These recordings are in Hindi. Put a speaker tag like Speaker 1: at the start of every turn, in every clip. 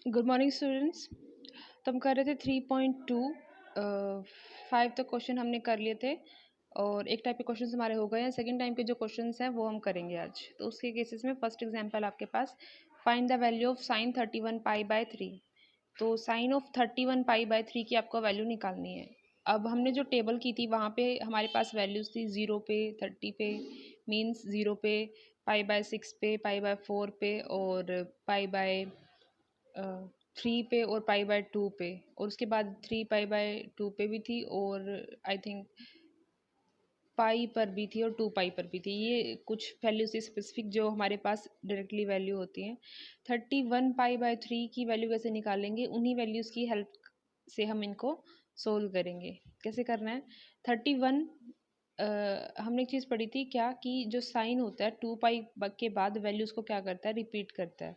Speaker 1: Good morning students. तो हम कर रहे थे 3.2 5 तक क्वेश्चन हमने कर लिए थे और एक टाइप के क्वेश्चन हमारे हो गए हैं। सेकंड टाइम के जो क्वेश्चंस हैं वो हम करेंगे आज। तो उसके केसेस में फर्स्ट एग्जांपल आपके पास, find the value of sine 31 pi by 3। तो साइन ऑफ 31 पाई बाय 3 की आपको वैल्यू निकालनी है। अब हमने जो टेबल की थी वहाँ पे हमारे पास वैल्यूज़ थी 0 पे, 30 पे, मीन्स 0 पे, पाई बाय 6 पे, पाई बाय 4 पे और पाई बाय 3 पे और पाई बाय 2 पे, और उसके बाद 3 पाई बाय 2 पे भी थी और आई थिंक पाई पर भी थी और 2 पाई पर भी थी। ये कुछ वैल्यू से स्पेसिफिक जो हमारे पास डायरेक्टली वैल्यू होती हैं। 31 पाई बाय 3 की वैल्यू कैसे निकालेंगे, उन्हीं वैल्यूज़ की हेल्प से हम इनको सोल्व करेंगे। कैसे करना है? 31 हमने एक चीज़ पढ़ी थी क्या, कि जो साइन होता है 2 पाई के बाद वैल्यूज़ को क्या करता है, रिपीट करता है।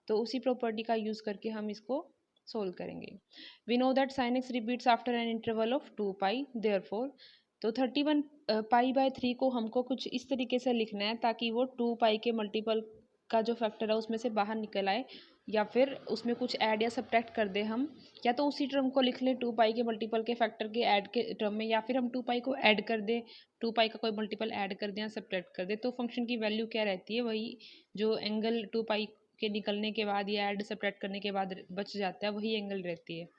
Speaker 1: तो उसी प्रॉपर्टी का यूज़ करके हम इसको सोल्व करेंगे। We know that sine x repeats after an interval of 2 pi, therefore तो 31 पाई बाय 3 को हमको कुछ इस तरीके से लिखना है ताकि वो 2 पाई के मल्टीपल का जो फैक्टर है उसमें से बाहर निकल आए, या फिर उसमें कुछ ऐड या सब्ट्रैक्ट कर दे हम, या तो उसी टर्म को लिख लें 2 पाई के मल्टीपल के फैक्टर के ऐड के टर्म में, या फिर हम 2 पाई को ऐड कर दें, 2 पाई का कोई मल्टीपल ऐड कर दें या सब्ट्रैक्ट कर दें। तो फंक्शन की वैल्यू क्या रहती है, वही जो एंगल 2 पाई के निकलने के बाद या ऐड सब्ट्रैक्ट करने के बाद बच जाता है वही एंगल रहती है।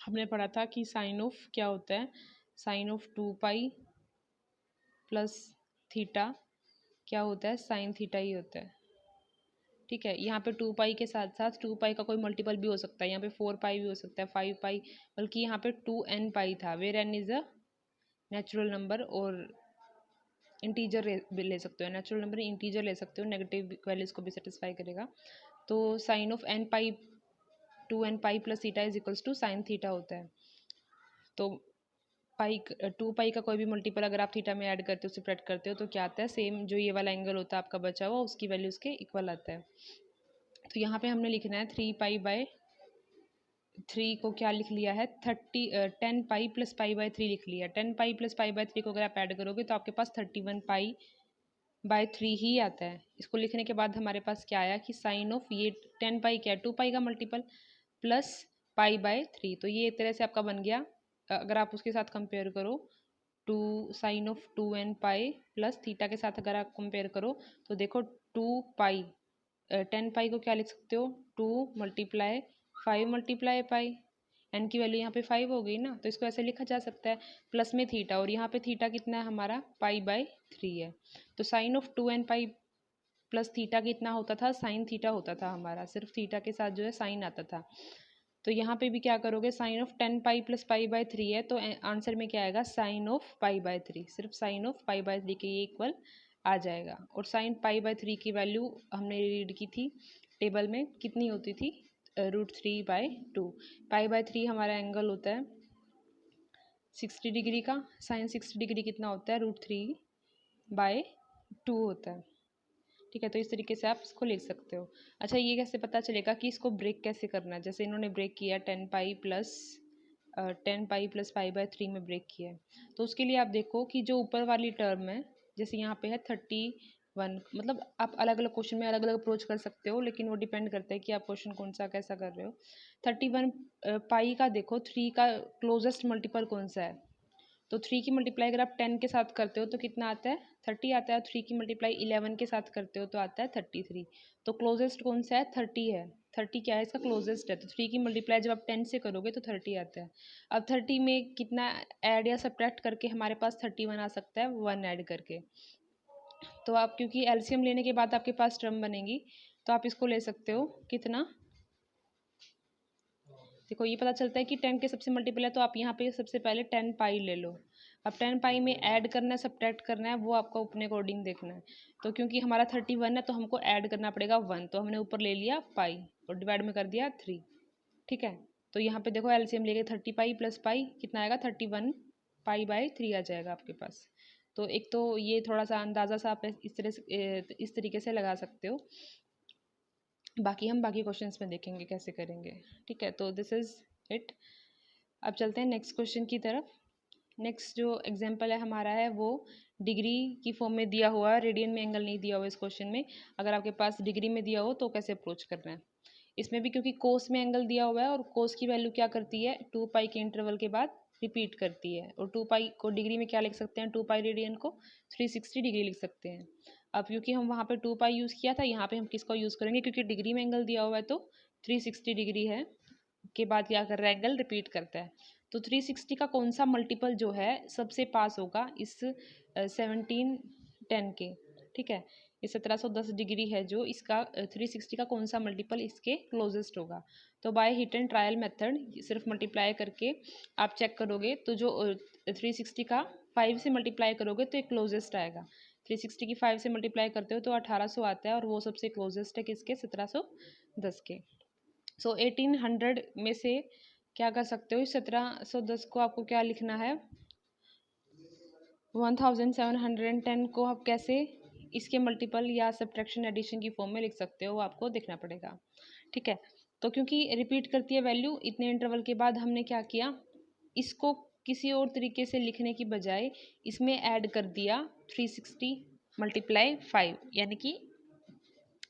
Speaker 1: हमने पढ़ा था कि साइन ऑफ क्या होता है, sine of 2 pi plus theta क्या होता है, साइन थीटा ही होता है। ठीक है, यहाँ पे 2 पाई के साथ साथ 2 पाई का कोई मल्टीपल भी हो सकता है, यहाँ पे 4 पाई भी हो सकता है, 5 पाई, बल्कि यहाँ पे 2n पाई था, where n is a natural number, और इंटीजर भी ले सकते हो, नेचुरल नंबर इंटीजर ले सकते हो, नेगेटिव वैल्यूज़ को भी सेटिस्फाई करेगा। तो sine of n pi 2n pi plus theta is equals to sine theta होता है। तो पाई 2 पाई का कोई भी मल्टीपल अगर आप थीटा में ऐड करते हो, सब्ट्रैक्ट करते हो, तो क्या आता है, सेम जो ये वाला एंगल होता है आपका बचा हुआ उसकी वैल्यू उसके इक्वल आता है। तो यहाँ पे हमने लिखना है 3 पाई बाय 3 को क्या लिख लिया है, 10 पाई प्लस पाई बाय 3 लिख लिया। 10 पाई प्लस पाई बाय 3 को अगर आप ऐड करोगे तो आपके पास 31 पाई बाय 3 ही आता है। इसको लिखने के बाद हमारे पास क्या आया कि साइन ऑफ ये 10 पाई क्या है, 2 पाई का मल्टीपल प्लस पाई बाय 3, तो ये एक तरह से आपका बन गया। अगर आप उसके साथ कंपेयर करो, to sine of 2n pi plus theta के साथ अगर आप कंपेयर करो तो देखो 2 पाई 10 पाई को क्या लिख सकते हो, 2 मल्टीप्लाई 5 मल्टीप्लाई पाई, एन की वैल्यू यहाँ पे 5 हो गई ना, तो इसको ऐसे लिखा जा सकता है प्लस में थीटा, और यहाँ पे थीटा कितना है हमारा, पाई बाय 3 है। तो sine of 2n pi plus theta कितना होता था, साइन थीटा होता था हमारा, सिर्फ थीटा के साथ जो है साइन आता था। तो यहाँ पे भी क्या करोगे, sine of 10 pi plus pi by 3 है, तो आंसर में क्या आएगा, साइन ऑफ पाई बाय 3, सिर्फ साइन ऑफ पाई बाय 3 के ये इक्वल आ जाएगा। और साइन पाई बाय 3 की वैल्यू हमने रीड की थी टेबल में, कितनी होती थी, √3/2। पाई बाय 3 हमारा एंगल होता है 60 डिग्री का, साइन 60 डिग्री कितना होता है, √3/2 होता है। ठीक है, तो इस तरीके से आप इसको लिख सकते हो। अच्छा, ये कैसे पता चलेगा कि इसको ब्रेक कैसे करना है, जैसे इन्होंने ब्रेक किया 10 पाई प्लस पाई बाय 3 में ब्रेक किया है, तो उसके लिए आप देखो कि जो ऊपर वाली टर्म है, जैसे यहाँ पे है 31, मतलब आप अलग अलग क्वेश्चन में अलग अलग अप्रोच कर सकते हो, लेकिन वो डिपेंड करता है कि आप क्वेश्चन कौन सा कैसा कर रहे हो। 31 पाई का देखो 3 का क्लोजेस्ट मल्टीपल कौन सा है, तो 3 की मल्टीप्लाई अगर आप 10 के साथ करते हो तो कितना आता है, 30 आता है। 3 की मल्टीप्लाई 11 के साथ करते हो तो आता है 33। तो क्लोजेस्ट कौन सा है, 30 है। 30 क्या है, इसका क्लोजेस्ट है। तो 3 की मल्टीप्लाई जब आप 10 से करोगे तो 30 आता है। अब 30 में कितना ऐड या सब्ट्रैक्ट करके हमारे पास 31 आ सकता है, 1 ऐड करके। तो आप क्योंकि एलसीएम लेने के बाद आपके पास टर्म बनेगी, तो आप इसको ले सकते हो कितना, देखो ये पता चलता है कि 10 के सबसे मल्टीपल है, तो आप यहाँ पे सबसे पहले 10 पाई ले लो। अब 10 पाई में ऐड करना है सब्ट्रैक्ट करना है वो आपको अपने अकॉर्डिंग देखना है। तो क्योंकि हमारा 31 है तो हमको ऐड करना पड़ेगा 1, तो हमने ऊपर ले लिया पाई और डिवाइड में कर दिया 3। ठीक है, तो यहाँ पे देखो एलसीएम लेके 30 पाई प्लस पाई कितना आएगा, 31 पाई बाय 3 आ जाएगा आपके पास। तो एक तो ये थोड़ा सा अंदाज़ा सा आप इस तरीके से लगा सकते हो। बाकी हम बाकी क्वेश्चंस में देखेंगे कैसे करेंगे। ठीक है, तो दिस इज़ इट। अब चलते हैं नेक्स्ट क्वेश्चन की तरफ। नेक्स्ट जो एग्जांपल है हमारा है वो डिग्री की फॉर्म में दिया हुआ है, रेडियन में एंगल नहीं दिया हुआ इस क्वेश्चन में। अगर आपके पास डिग्री में दिया हो तो कैसे अप्रोच करना है। इसमें भी क्योंकि कोस में एंगल दिया हुआ है और कोस की वैल्यू क्या करती है 2 पाई के इंटरवल के बाद रिपीट करती है, और 2 पाई को डिग्री में क्या लिख सकते हैं, 2 पाई रेडियन को 360 डिग्री लिख सकते हैं। अब क्योंकि हम वहाँ पे 2 पाई यूज़ किया था, यहाँ पे हम किसको यूज़ करेंगे, क्योंकि डिग्री में एंगल दिया हुआ है तो 360 डिग्री है के बाद क्या कर रहा है, एंगल रिपीट करता है। तो 360 का कौन सा मल्टीपल जो है सबसे पास होगा इस 1710 के, ठीक है, ये 1710 डिग्री है जो इसका 360 का कौन सा मल्टीपल इसके क्लोजेस्ट होगा। तो by hit and trial method सिर्फ मल्टीप्लाई करके आप चेक करोगे तो जो 360 का 5 से मल्टीप्लाई करोगे तो एक क्लोजेस्ट आएगा। 360 की 5 से मल्टीप्लाई करते हो तो 1800 आता है, और वो सबसे क्लोजेस्ट है किसके, 1710 के। सो 1800 में से क्या कर सकते हो, 1710 को आपको क्या लिखना है, 1710 को आप कैसे इसके मल्टीपल या सब्ट्रैक्शन एडिशन की फॉर्म में लिख सकते हो, वो आपको देखना पड़ेगा, ठीक है। तो क्योंकि रिपीट करती है वैल्यू, इतने इंटरवल के बाद हमने क्या किया, इसको किसी और तरीके से लिखने की बजाय इसमें ऐड कर दिया 360 मल्टीप्लाई 5, यानी कि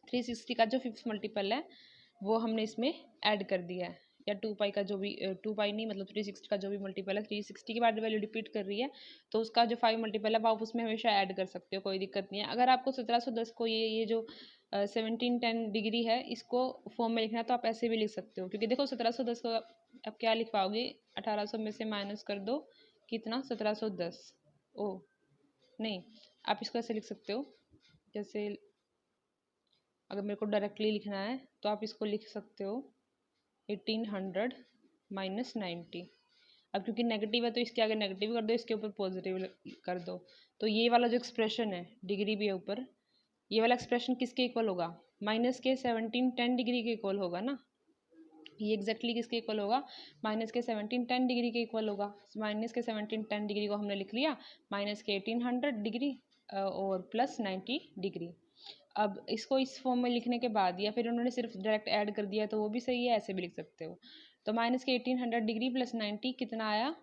Speaker 1: 360 का जो फिफ्थ मल्टीपल है वो हमने इसमें ऐड कर दिया है, या 2 पाई का जो भी 2 पाई नहीं मतलब 360 का जो भी मल्टीपल है, 360 के बाद वैल्यू रिपीट कर रही है तो उसका जो 5 मल्टीपल है वो आप उसमें हमेशा ऐड कर सकते हो, कोई दिक्कत नहीं है। अगर आपको 1710 को ये जो 1710 डिग्री है इसको फॉर्म में लिखना है तो आप ऐसे भी लिख सकते हो, क्योंकि देखो 1710 को आप क्या लिख पाओगे, 1800 में से माइनस कर दो कितना, 1710, ओ नहीं, आप इसको ऐसे लिख सकते हो, जैसे अगर मेरे को डायरेक्टली लिखना है तो आप इसको लिख सकते हो 1800 माइनस 90। अब क्योंकि नेगेटिव है तो इसके आगे नेगेटिव कर दो, इसके ऊपर पॉजिटिव कर दो, तो ये वाला जो एक्सप्रेशन है डिग्री भी है ऊपर, ये वाला एक्सप्रेशन किसके इक्वल होगा, माइनस के 1710 डिग्री के इक्वल होगा ना, ये एग्जैक्टली किसके इक्वल होगा, माइनस के 1710 डिग्री के इक्वल होगा। माइनस के 1710 डिग्री को हमने लिख लिया, माइनस के 1800 डिग्री और प्लस 90 डिग्री। अब इसको इस फॉर्म में लिखने के बाद या फिर उन्होंने सिर्फ डायरेक्ट ऐड कर दिया तो वो भी सही है, ऐसे भी लिख सकते हो। तो माइनस के 1800 डिग्री प्लस 90 कितना आया,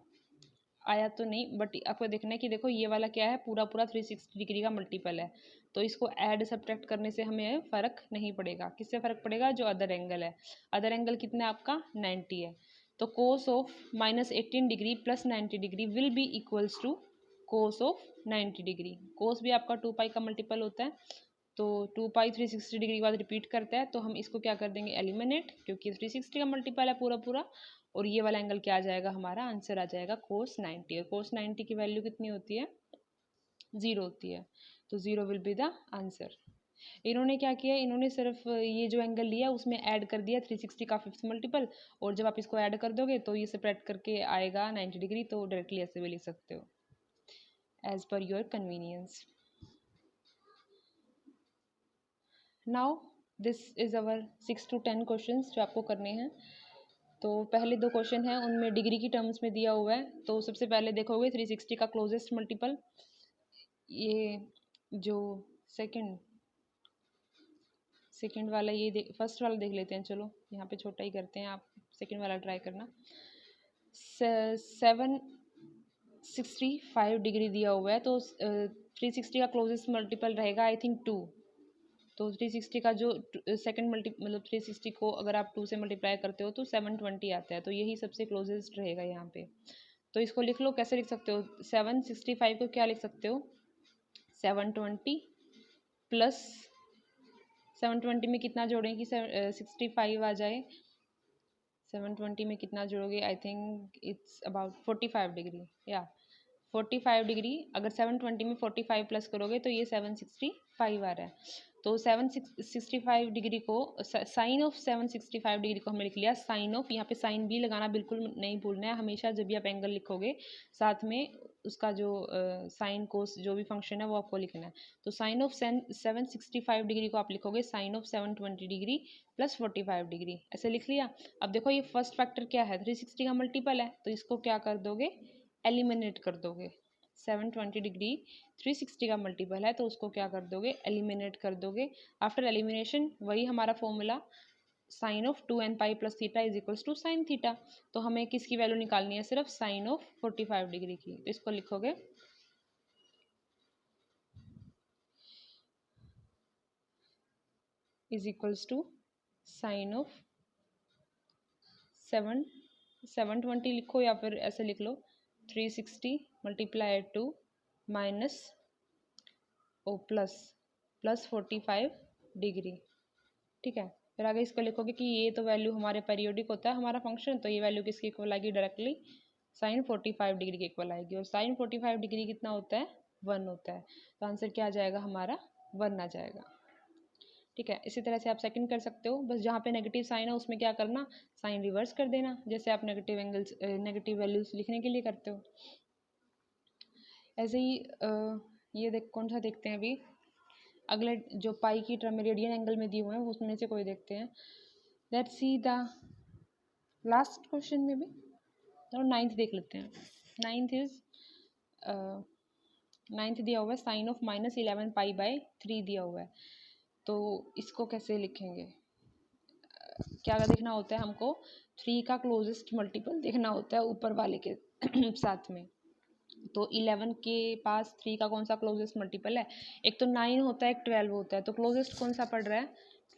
Speaker 1: आया तो नहीं, बट आपको देखना है कि देखो ये वाला क्या है, पूरा पूरा 360 डिग्री का मल्टीपल है, तो इसको ऐड सब्ट्रैक्ट करने से हमें फ़र्क नहीं पड़ेगा। किससे फ़र्क पड़ेगा, जो अदर एंगल है, अदर एंगल कितना है आपका 90 है, तो cos of minus 18 degree plus 90 degree will be equals to cos of 90 degree. Cos भी आपका 2 पाई का मल्टीपल होता है, तो 2 पाई 360 डिग्री के बाद रिपीट करता है, तो हम इसको क्या कर देंगे एलिमिनेट, क्योंकि 360 का मल्टीपल है पूरा पूरा, और ये वाला एंगल क्या आ जाएगा, हमारा आंसर आ जाएगा कोस 90, और कोस 90 की वैल्यू कितनी होती है, 0 होती है, तो 0 विल बी द आंसर। इन्होंने क्या किया, इन्होंने सिर्फ ये जो एंगल लिया उसमें ऐड कर दिया 360 का फिफ्थ मल्टीपल, और जब आप इसको ऐड कर दोगे तो ये सेपरेट करके आएगा 90 डिग्री, तो डायरेक्टली ऐसे भी लिख सकते हो as per your convenience. Now this is our 6 to 10 questions जो आपको करने हैं। तो पहले दो क्वेश्चन हैं उनमें डिग्री की टर्म्स में दिया हुआ है, तो सबसे पहले देखोगे 360 का क्लोजेस्ट मल्टीपल, ये जो सेकंड सेकंड वाला ये फर्स्ट वाला देख लेते हैं, चलो यहाँ पे छोटा ही करते हैं, आप सेकंड वाला ट्राई करना। 765 डिग्री दिया हुआ है, तो 360 का क्लोजेस्ट मल्टीपल रहेगा आई थिंक 2, तो 360 का जो सेकंड मतलब 360 को अगर आप 2 से मल्टीप्लाई करते हो तो 720 आता है, तो यही सबसे क्लोजेस्ट रहेगा यहाँ पे। तो इसको लिख लो, कैसे लिख सकते हो, 765 को क्या लिख सकते हो, 720 प्लस 720 में कितना जोड़ें कि 65 आ जाए, 720 में कितना जोड़ोगे, I think it's about 45 degree, या 45 डिग्री, अगर 720 में 45 प्लस करोगे तो ये 765 आ रहा है। तो 765 डिग्री को साइन ऑफ 765 डिग्री को हमने लिख लिया, साइन ऑफ, यहाँ पे साइन भी लगाना बिल्कुल नहीं भूलना है, हमेशा जब भी आप एंगल लिखोगे साथ में उसका जो साइन कोस जो भी फंक्शन है वो आपको लिखना है। तो साइन ऑफ 765 डिग्री को आप लिखोगे sine of 720 degree plus 45 degree, ऐसे लिख लिया। अब देखो ये फर्स्ट फैक्टर क्या है, 360 का मल्टीपल है, तो इसको क्या कर दोगे, एलिमिनेट कर दोगे। 720 डिग्री 360 का मल्टीपल है, तो उसको क्या कर दोगे, एलिमिनेट कर दोगे। आफ्टर एलिमिनेशन वही हमारा formula, sine of 2n pi plus theta is equals to sine theta, तो हमें किसकी वैल्यू निकालनी है, सिर्फ साइन ऑफ 45 डिग्री की, तो इसको लिखोगे is equals to sine of 720 लिखो या फिर ऐसे लिख लो 360 multiply 2 minus o plus 45 degree. ठीक है, फिर आगे इसको लिखोगे कि ये तो वैल्यू हमारे पीरियोडिक होता है हमारा फंक्शन, तो ये वैल्यू किसकी इक्वल आएगी डायरेक्टली साइन 45 डिग्री के इक्वल आएगी। और साइन 45 डिग्री कितना होता है 1 होता है, तो आंसर क्या आ जाएगा हमारा 1 आ जाएगा। ठीक है, इसी तरह से आप सेकंड कर सकते हो, बस जहाँ पे नेगेटिव साइन है उसमें क्या करना साइन रिवर्स कर देना, जैसे आप नेगेटिव एंगल्स नेगेटिव वैल्यूज लिखने के लिए करते हो। ऐसे ही ये देख कौन सा देखते हैं अभी, अगले जो पाई की टर्म रेडियन एंगल में दिए हुए हैं उसमें से कोई देखते हैं। Let's see the last question में भी, तो नाइन्थ देख लेते हैं। नाइन्थ दिया हुआ है साइन ऑफ -11 पाई बाय 3 दिया हुआ है, तो इसको कैसे लिखेंगे? क्या देखना होता है हमको 3 का क्लोजेस्ट मल्टीपल देखना होता है ऊपर वाले के साथ में। तो 11 के पास 3 का कौन सा क्लोजेस्ट मल्टीपल है? एक तो 9 होता है, एक 12 होता है, तो क्लोजेस्ट कौन सा पड़ रहा है?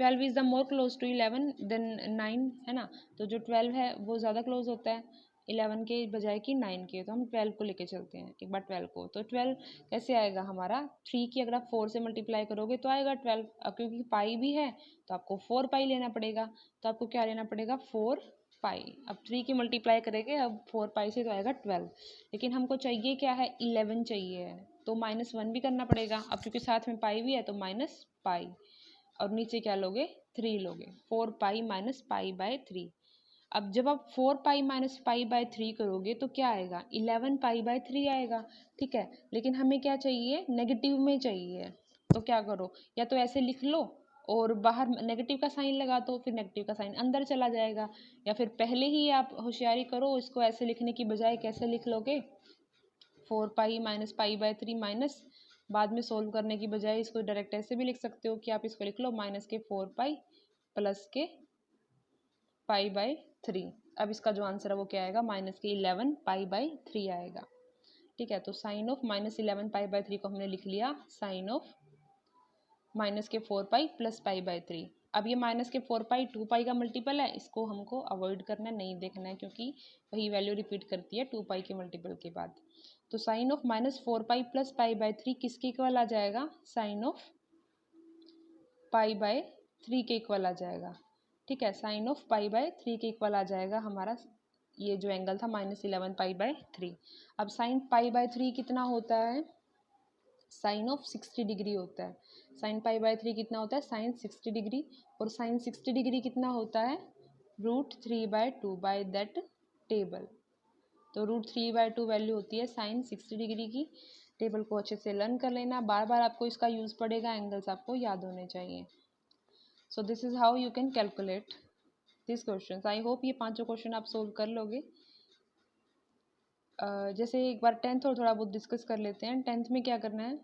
Speaker 1: 12 is the more close to 11 then 9 है ना, तो जो 12 है वो ज़्यादा क्लोज होता है 11 के बजाय कि 9 के, तो हम 12 को लेके चलते हैं एक बार 12 को। तो 12 कैसे आएगा हमारा 3 की अगर आप 4 से मल्टीप्लाई करोगे तो आएगा 12। अब क्योंकि पाई भी है तो आपको 4 पाई लेना पड़ेगा, तो आपको क्या लेना पड़ेगा 4 पाई। अब 3 की मल्टीप्लाई करेंगे, अब 4 पाई से तो आएगा 12, लेकिन हमको चाहिए क्या है 11 चाहिए है, तो -1 भी करना पड़ेगा। अब क्योंकि साथ में पाई भी है तो माइनस पाई, और नीचे क्या लोगे 3 लोगे, 4 पाई माइनस पाई बाय 3। अब जब आप 4 पाई माइनस पाई बाय 3 करोगे तो क्या आएगा 11 पाई बाय 3 आएगा। ठीक है, लेकिन हमें क्या चाहिए नेगेटिव में चाहिए, तो क्या करो या तो ऐसे लिख लो और बाहर नेगेटिव का साइन लगा दो, फिर नेगेटिव का साइन अंदर चला जाएगा, या फिर पहले ही आप होशियारी करो इसको ऐसे लिखने की बजाय कैसे लिख लोगे 4 pi minus pi by 3 minus, बाद में सोल्व करने की बजाय इसको डायरेक्ट ऐसे भी लिख सकते हो कि आप इसको लिख लो माइनस के 4 पाई प्लस के पाई बाय 3। अब इसका जो आंसर है वो क्या आएगा माइनस के 11 पाई बाय 3 आएगा। ठीक है, तो साइन ऑफ -11 पाई बाय 3 को हमने लिख लिया साइन ऑफ माइनस के 4 पाई प्लस पाई बाय 3। अब ये माइनस के 4 पाई 2 पाई का मल्टीपल है, इसको हमको अवॉइड करना नहीं देखना है, क्योंकि वही वैल्यू रिपीट करती है 2 पाई के मल्टीपल के बाद। तो sine of -4 pi plus pi by 3 किसके इक्वल आ जाएगा साइन ऑफ पाई बाय 3 के इक्वल आ जाएगा। ठीक है, साइन ऑफ पाई बाय 3 के इक्वल आ जाएगा हमारा ये जो एंगल था -11 पाई बाय 3। अब साइन पाई बाय 3 कितना होता है साइन ऑफ 60 डिग्री होता है। साइन पाई बाय 3 कितना होता है साइन 60 डिग्री, और साइन 60 डिग्री कितना होता है √3/2 बाय दैट टेबल। तो √3/2 वैल्यू होती है साइन 60 डिग्री की। टेबल को अच्छे से लर्न कर लेना, बार बार आपको इसका यूज़ पड़ेगा, एंगल्स आपको याद होने चाहिए। So this is how you can calculate this question. I hope ये 5 क्वेश्चन आप सोल्व कर लोगे। जैसे एक बार 10th और थोड़ा बहुत डिस्कस कर लेते हैं। 10th में क्या करना है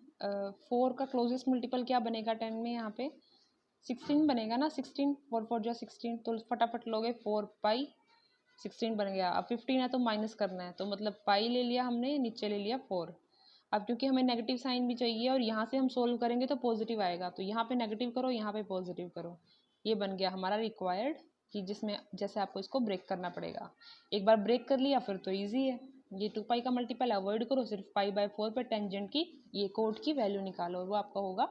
Speaker 1: 4 का क्लोजेस्ट मल्टीपल क्या बनेगा 10 में, यहाँ पे 16 बनेगा ना, 16 4 जो 16, तो फटाफट लोगे 4 पाई 16 बन गया। अब 15 है तो माइनस करना है, तो मतलब पाई ले लिया हमने, नीचे ले लिया 4। अब क्योंकि हमें नेगेटिव साइन भी चाहिए और यहाँ से हम सोल्व करेंगे तो पॉजिटिव आएगा, तो यहाँ पे नेगेटिव करो यहाँ पे पॉजिटिव करो, ये बन गया हमारा रिक्वायर्ड, कि जिसमें जैसे आपको इसको ब्रेक करना पड़ेगा। एक बार ब्रेक कर लिया फिर तो ईजी है। ये 2 पाई का मल्टीपल अवॉइड करो, सिर्फ पाई बाय 4 पर टेंजेंट की ये कोड की वैल्यू निकालो और वो आपका होगा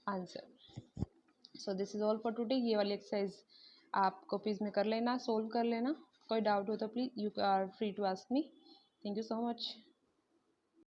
Speaker 1: answer. So this is all for today. ये वाली एक्सरसाइज आप कॉपीज में कर लेना, सोल्व कर लेना। कोई डाउट हो तो please you are free to ask me. Thank you so much.